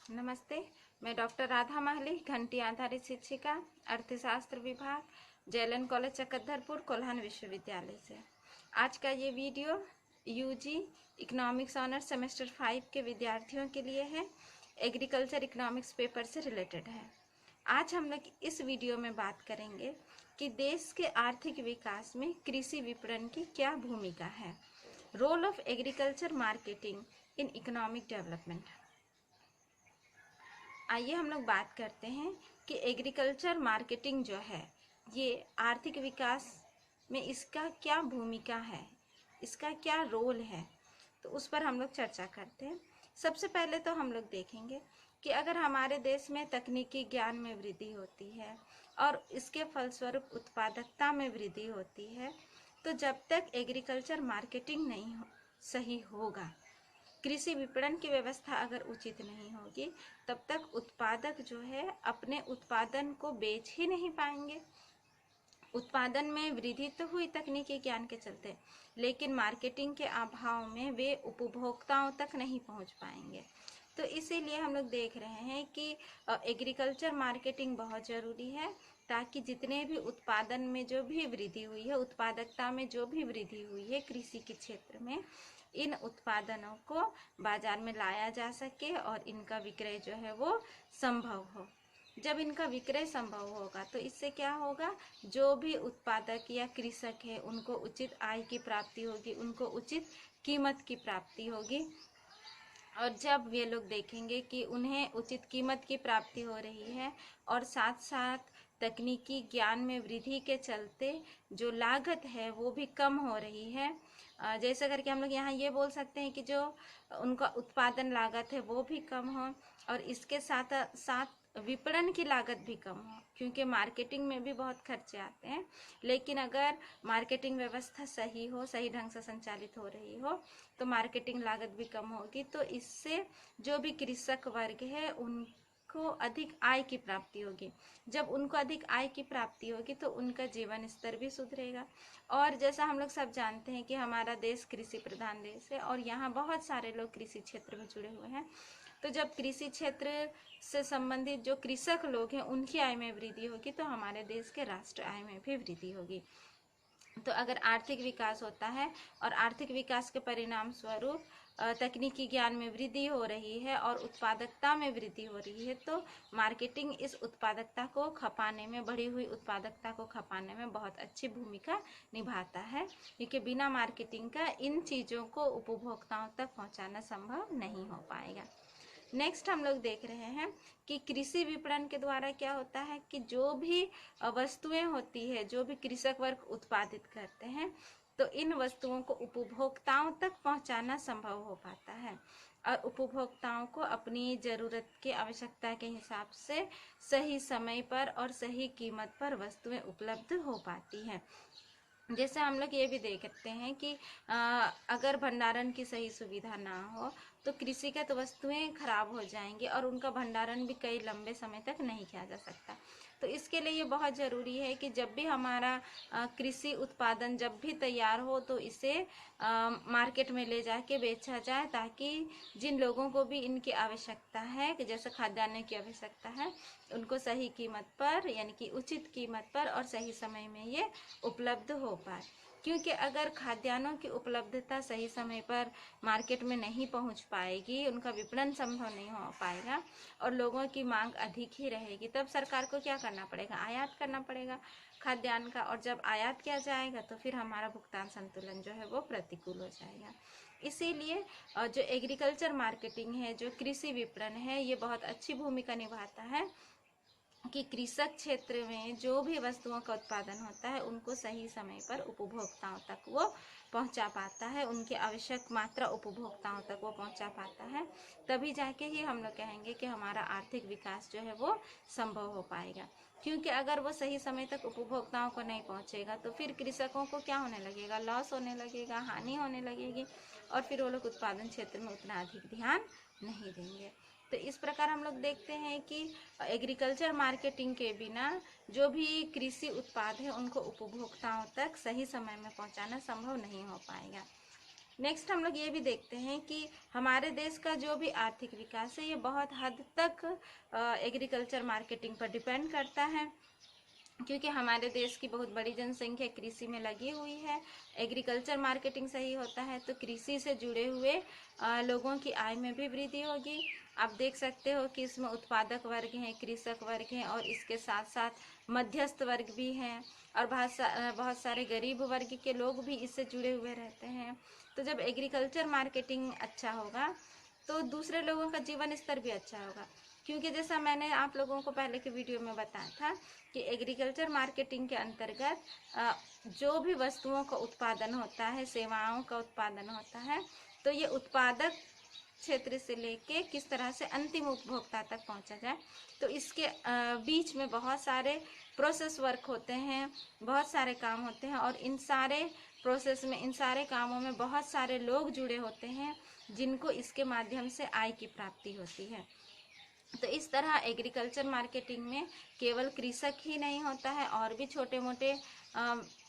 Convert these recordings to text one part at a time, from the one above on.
नमस्ते। मैं डॉक्टर राधा माहली, घंटी आधारित शिक्षिका, अर्थशास्त्र विभाग, जेएलएन कॉलेज चकधरपुर, कोल्हान विश्वविद्यालय से। आज का ये video UG economics honours semester 5 के विद्यार्थियों के लिए है। एग्रीकल्चर इकोनॉमिक्स पेपर से रिलेटेड है। आज हम लोग इस वीडियो में बात करेंगे कि देश के आर्थिक विकास में कृषि विपणन की क्या भूमिका है। Role of agriculture marketing in economic development. आइए हम लोग बात करते हैं कि एग्रीकल्चर मार्केटिंग जो है ये आर्थिक विकास में इसका क्या भूमिका है, इसका क्या रोल है, तो उस पर हम लोग चर्चा करते हैं। सबसे पहले तो हम लोग देखेंगे कि अगर हमारे देश में तकनीकी ज्ञान में वृद्धि होती है और इसके फलस्वरूप उत्पादकता में वृद्धि होती है, तो जब तक एग्रीकल्चर मार्केटिंग नहीं सही होगा, कृषि विपणन की व्यवस्था अगर उचित नहीं होगी, तब तक उत्पादक जो है अपने उत्पादन को बेच ही नहीं पाएंगे। उत्पादन में वृद्धि तो हुई तकनीकी ज्ञान के चलते, लेकिन मार्केटिंग के अभाव में वे उपभोक्ताओं तक नहीं पहुंच पाएंगे। तो इसीलिए हम लोग देख रहे हैं कि एग्रीकल्चर मार्केटिंग बहुत ज़रूरी है, ताकि जितने भी उत्पादन में जो भी वृद्धि हुई है, उत्पादकता में जो भी वृद्धि हुई है कृषि के क्षेत्र में, इन उत्पादनों को बाजार में लाया जा सके और इनका विक्रय जो है वो संभव हो। जब इनका विक्रय संभव होगा तो इससे क्या होगा, जो भी उत्पादक या कृषक है उनको उचित आय की प्राप्ति होगी, उनको उचित कीमत की प्राप्ति होगी। और जब वे लोग देखेंगे कि उन्हें उचित कीमत की प्राप्ति हो रही है और साथ साथ तकनीकी ज्ञान में वृद्धि के चलते जो लागत है वो भी कम हो रही है, जैसे करके हम लोग यहाँ ये बोल सकते हैं कि जो उनका उत्पादन लागत है वो भी कम हो और इसके साथ साथ विपणन की लागत भी कम हो, क्योंकि मार्केटिंग में भी बहुत खर्चे आते हैं। लेकिन अगर मार्केटिंग व्यवस्था सही हो, सही ढंग से संचालित हो रही हो, तो मार्केटिंग लागत भी कम होगी। तो इससे जो भी कृषक वर्ग है उनको अधिक आय की प्राप्ति होगी। जब उनको अधिक आय की प्राप्ति होगी तो उनका जीवन स्तर भी सुधरेगा। और जैसा हम लोग सब जानते हैं कि हमारा देश कृषि प्रधान देश है और यहाँ बहुत सारे लोग कृषि क्षेत्र में जुड़े हुए हैं। तो जब कृषि क्षेत्र से संबंधित जो कृषक लोग हैं उनकी आय में वृद्धि होगी, तो हमारे देश के राष्ट्र आय में भी वृद्धि होगी। तो अगर आर्थिक विकास होता है और आर्थिक विकास के परिणाम स्वरूप तकनीकी ज्ञान में वृद्धि हो रही है और उत्पादकता में वृद्धि हो रही है, तो मार्केटिंग इस उत्पादकता को खपाने में, बढ़ी हुई उत्पादकता को खपाने में बहुत अच्छी भूमिका निभाता है, क्योंकि बिना मार्केटिंग का इन चीज़ों को उपभोक्ताओं तक पहुंचाना संभव नहीं हो पाएगा। नेक्स्ट हम लोग देख रहे हैं कि कृषि विपणन के द्वारा क्या होता है कि जो भी वस्तुएं होती है, जो भी कृषक वर्ग उत्पादित करते हैं, तो इन वस्तुओं को उपभोक्ताओं तक पहुंचाना संभव हो पाता है और उपभोक्ताओं को अपनी ज़रूरत की आवश्यकता के हिसाब से सही समय पर और सही कीमत पर वस्तुएं उपलब्ध हो पाती हैं। जैसे हम लोग ये भी देखते हैं कि अगर भंडारण की सही सुविधा ना हो तो कृषिगत वस्तुएं खराब हो जाएंगी और उनका भंडारण भी कई लंबे समय तक नहीं किया जा सकता। तो इसके लिए ये बहुत ज़रूरी है कि जब भी हमारा कृषि उत्पादन जब भी तैयार हो तो इसे मार्केट में ले जाके बेचा जाए, ताकि जिन लोगों को भी इनकी आवश्यकता है, कि जैसे खाद्यान्न की आवश्यकता है, उनको सही कीमत पर, यानी कि उचित कीमत पर और सही समय में ये उपलब्ध हो पाए। क्योंकि अगर खाद्यान्नों की उपलब्धता सही समय पर मार्केट में नहीं पहुंच पाएगी, उनका विपणन संभव नहीं हो पाएगा और लोगों की मांग अधिक ही रहेगी, तब सरकार को क्या करना पड़ेगा, आयात करना पड़ेगा खाद्यान्न का। और जब आयात किया जाएगा तो फिर हमारा भुगतान संतुलन जो है वो प्रतिकूल हो जाएगा। इसीलिए जो एग्रीकल्चर मार्केटिंग है, जो कृषि विपणन है, ये बहुत अच्छी भूमिका निभाता है कि कृषक क्षेत्र में जो भी वस्तुओं का उत्पादन होता है उनको सही समय पर उपभोक्ताओं तक वो पहुंचा पाता है, उनकी आवश्यक मात्रा उपभोक्ताओं तक वो पहुंचा पाता है। तभी जाके ही हम लोग कहेंगे कि हमारा आर्थिक विकास जो है वो संभव हो पाएगा। क्योंकि अगर वो सही समय तक उपभोक्ताओं को नहीं पहुंचेगा तो फिर कृषकों को क्या होने लगेगा, लॉस होने लगेगा, हानि होने लगेगी और फिर वो लोग उत्पादन क्षेत्र में उतना अधिक ध्यान नहीं देंगे। तो इस प्रकार हम लोग देखते हैं कि एग्रीकल्चर मार्केटिंग के बिना जो भी कृषि उत्पाद है उनको उपभोक्ताओं तक सही समय में पहुंचाना संभव नहीं हो पाएगा। नेक्स्ट हम लोग ये भी देखते हैं कि हमारे देश का जो भी आर्थिक विकास है ये बहुत हद तक एग्रीकल्चर मार्केटिंग पर डिपेंड करता है, क्योंकि हमारे देश की बहुत बड़ी जनसंख्या कृषि में लगी हुई है। एग्रीकल्चर मार्केटिंग सही होता है तो कृषि से जुड़े हुए लोगों की आय में भी वृद्धि होगी। आप देख सकते हो कि इसमें उत्पादक वर्ग हैं, कृषक वर्ग हैं और इसके साथ साथ मध्यस्थ वर्ग भी हैं और बहुत सारे गरीब वर्ग के लोग भी इससे जुड़े हुए रहते हैं। तो जब एग्रीकल्चर मार्केटिंग अच्छा होगा तो दूसरे लोगों का जीवन स्तर भी अच्छा होगा, क्योंकि जैसा मैंने आप लोगों को पहले के वीडियो में बताया था कि एग्रीकल्चर मार्केटिंग के अंतर्गत जो भी वस्तुओं का उत्पादन होता है, सेवाओं का उत्पादन होता है, तो ये उत्पादक क्षेत्र से लेके किस तरह से अंतिम उपभोक्ता तक पहुंचा जाए, तो इसके बीच में बहुत सारे प्रोसेस वर्क होते हैं, बहुत सारे काम होते हैं और इन सारे प्रोसेस में, इन सारे कामों में बहुत सारे लोग जुड़े होते हैं जिनको इसके माध्यम से आय की प्राप्ति होती है। तो इस तरह एग्रीकल्चर मार्केटिंग में केवल कृषक ही नहीं होता है, और भी छोटे मोटे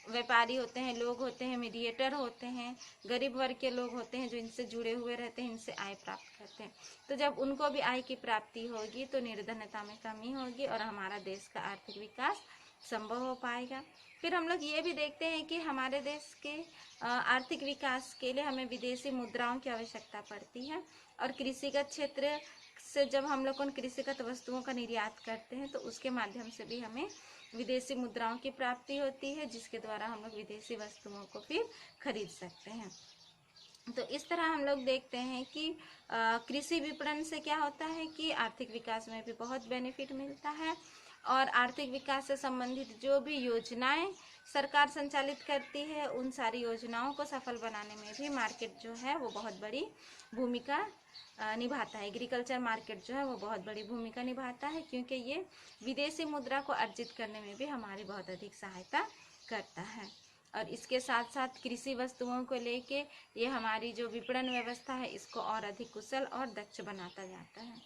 व्यापारी होते हैं, लोग होते हैं, मीडिएटर होते हैं, गरीब वर्ग के लोग होते हैं जो इनसे जुड़े हुए रहते हैं, इनसे आय प्राप्त करते हैं। तो जब उनको भी आय की प्राप्ति होगी तो निर्धनता में कमी होगी और हमारा देश का आर्थिक विकास संभव हो पाएगा। फिर हम लोग ये भी देखते हैं कि हमारे देश के आर्थिक विकास के लिए हमें विदेशी मुद्राओं की आवश्यकता पड़ती है, और कृषिगत क्षेत्र से जब हम लोग उन कृषिगत वस्तुओं का निर्यात करते हैं तो उसके माध्यम से भी हमें विदेशी मुद्राओं की प्राप्ति होती है, जिसके द्वारा हम लोग विदेशी वस्तुओं को फिर खरीद सकते हैं। तो इस तरह हम लोग देखते हैं कि कृषि विपणन से क्या होता है कि आर्थिक विकास में भी बहुत बेनिफिट मिलता है, और आर्थिक विकास से संबंधित जो भी योजनाएं सरकार संचालित करती है उन सारी योजनाओं को सफल बनाने में भी मार्केट जो है वो बहुत बड़ी भूमिका निभाता है। एग्रीकल्चर मार्केट जो है वो बहुत बड़ी भूमिका निभाता है, क्योंकि ये विदेशी मुद्रा को अर्जित करने में भी हमारी बहुत अधिक सहायता करता है। और इसके साथ साथ कृषि वस्तुओं को लेके ये हमारी जो विपणन व्यवस्था है इसको और अधिक कुशल और दक्ष बनाता जाता है।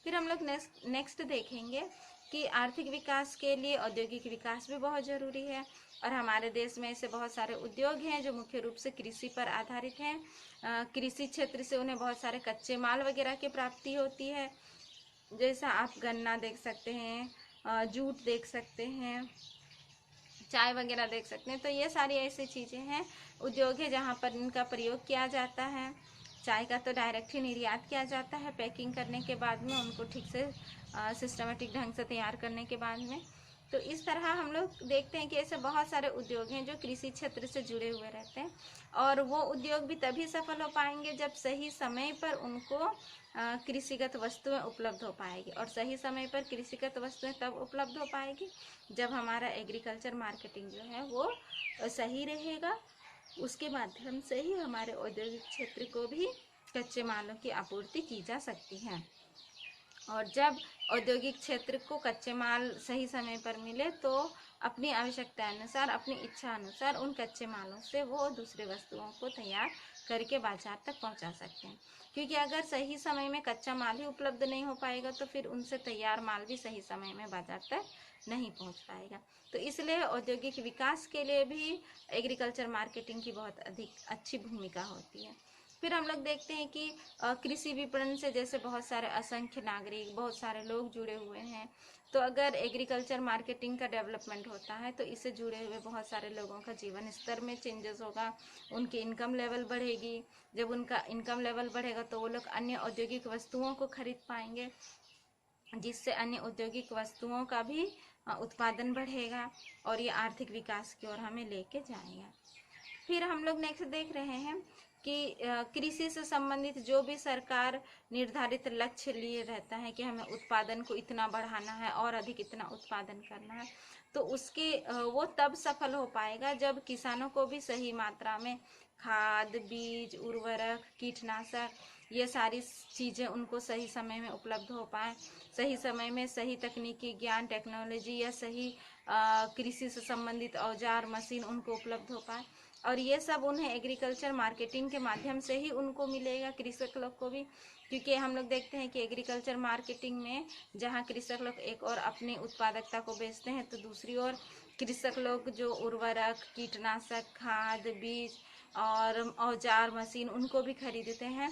फिर हम लोग नेक्स्ट देखेंगे कि आर्थिक विकास के लिए औद्योगिक विकास भी बहुत ज़रूरी है, और हमारे देश में ऐसे बहुत सारे उद्योग हैं जो मुख्य रूप से कृषि पर आधारित हैं। कृषि क्षेत्र से उन्हें बहुत सारे कच्चे माल वगैरह की प्राप्ति होती है, जैसा आप गन्ना देख सकते हैं, जूट देख सकते हैं, चाय वगैरह देख सकते हैं। तो ये सारी ऐसी चीज़ें हैं, उद्योग है जहाँ पर इनका प्रयोग किया जाता है। चाय का तो डायरेक्ट ही निर्यात किया जाता है पैकिंग करने के बाद में, उनको ठीक से सिस्टमेटिक ढंग से तैयार करने के बाद में। तो इस तरह हम लोग देखते हैं कि ऐसे बहुत सारे उद्योग हैं जो कृषि क्षेत्र से जुड़े हुए रहते हैं, और वो उद्योग भी तभी सफल हो पाएंगे जब सही समय पर उनको कृषिगत वस्तुएं उपलब्ध हो पाएगी, और सही समय पर कृषिगत वस्तुएं तब उपलब्ध हो पाएगी जब हमारा एग्रीकल्चर मार्केटिंग जो है वो सही रहेगा। उसके माध्यम से ही हमारे औद्योगिक क्षेत्र को भी कच्चे मालों की आपूर्ति की जा सकती है, और जब औद्योगिक क्षेत्र को कच्चे माल सही समय पर मिले तो अपनी आवश्यकता अनुसार, अपनी इच्छा अनुसार उन कच्चे मालों से वो दूसरे वस्तुओं को तैयार करके बाजार तक पहुंचा सकते हैं। क्योंकि अगर सही समय में कच्चा माल ही उपलब्ध नहीं हो पाएगा तो फिर उनसे तैयार माल भी सही समय में बाजार तक नहीं पहुंच पाएगा। तो इसलिए औद्योगिक विकास के लिए भी एग्रीकल्चर मार्केटिंग की बहुत अधिक अच्छी भूमिका होती है। फिर हम लोग देखते हैं कि कृषि विपणन से जैसे बहुत सारे असंख्य नागरिक, बहुत सारे लोग जुड़े हुए हैं, तो अगर एग्रीकल्चर मार्केटिंग का डेवलपमेंट होता है तो इससे जुड़े हुए बहुत सारे लोगों का जीवन स्तर में चेंजेस होगा, उनकी इनकम लेवल बढ़ेगी। जब उनका इनकम लेवल बढ़ेगा तो वो लोग अन्य औद्योगिक वस्तुओं को खरीद पाएंगे, जिससे अन्य औद्योगिक वस्तुओं का भी उत्पादन बढ़ेगा और ये आर्थिक विकास की ओर हमें लेके जाएगा। फिर हम लोग नेक्स्ट देख रहे हैं कि कृषि से संबंधित जो भी सरकार निर्धारित लक्ष्य लिए रहता है कि हमें उत्पादन को इतना बढ़ाना है और अधिक इतना उत्पादन करना है, तो उसके वो तब सफल हो पाएगा जब किसानों को भी सही मात्रा में खाद, बीज, उर्वरक, कीटनाशक, ये सारी चीज़ें उनको सही समय में उपलब्ध हो पाए, सही समय में सही तकनीकी ज्ञान, टेक्नोलॉजी या सही कृषि से संबंधित औजार, मशीन उनको उपलब्ध हो पाए, और ये सब उन्हें एग्रीकल्चर मार्केटिंग के माध्यम से ही उनको मिलेगा, कृषक लोग को भी। क्योंकि हम लोग देखते हैं कि एग्रीकल्चर मार्केटिंग में जहाँ कृषक लोग एक और अपनी उत्पादकता को बेचते हैं तो दूसरी ओर कृषक लोग जो उर्वरक, कीटनाशक, खाद, बीज और औजार मशीन उनको भी खरीदते हैं।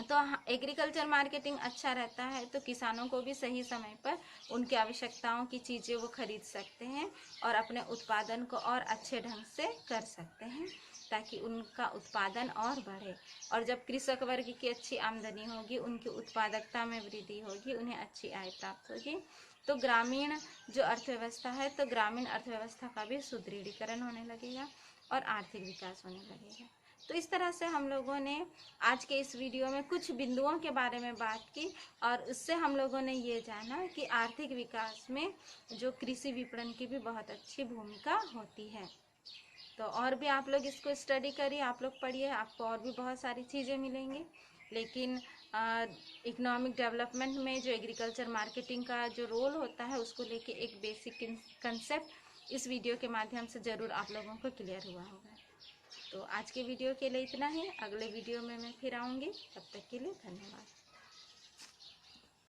तो एग्रीकल्चर मार्केटिंग अच्छा रहता है तो किसानों को भी सही समय पर उनकी आवश्यकताओं की चीज़ें वो खरीद सकते हैं और अपने उत्पादन को और अच्छे ढंग से कर सकते हैं ताकि उनका उत्पादन और बढ़े। और जब कृषक वर्ग की अच्छी आमदनी होगी, उनकी उत्पादकता में वृद्धि होगी, उन्हें अच्छी आय प्राप्त होगी, तो ग्रामीण जो अर्थव्यवस्था है, तो ग्रामीण अर्थव्यवस्था का भी सुदृढ़ीकरण होने लगेगा और आर्थिक विकास होने लगेगा। तो इस तरह से हम लोगों ने आज के इस वीडियो में कुछ बिंदुओं के बारे में बात की और उससे हम लोगों ने ये जाना कि आर्थिक विकास में जो कृषि विपणन की भी बहुत अच्छी भूमिका होती है। तो और भी आप लोग इसको स्टडी करिए, आप लोग पढ़िए, आपको और भी बहुत सारी चीज़ें मिलेंगी। लेकिन इकोनॉमिक डेवलपमेंट में जो एग्रीकल्चर मार्केटिंग का जो रोल होता है उसको लेके एक बेसिक कंसेप्ट इस वीडियो के माध्यम से ज़रूर आप लोगों को क्लियर हुआ होगा। तो आज के वीडियो के लिए इतना ही। अगले वीडियो में मैं फिर आऊँगी, तब तक के लिए धन्यवाद।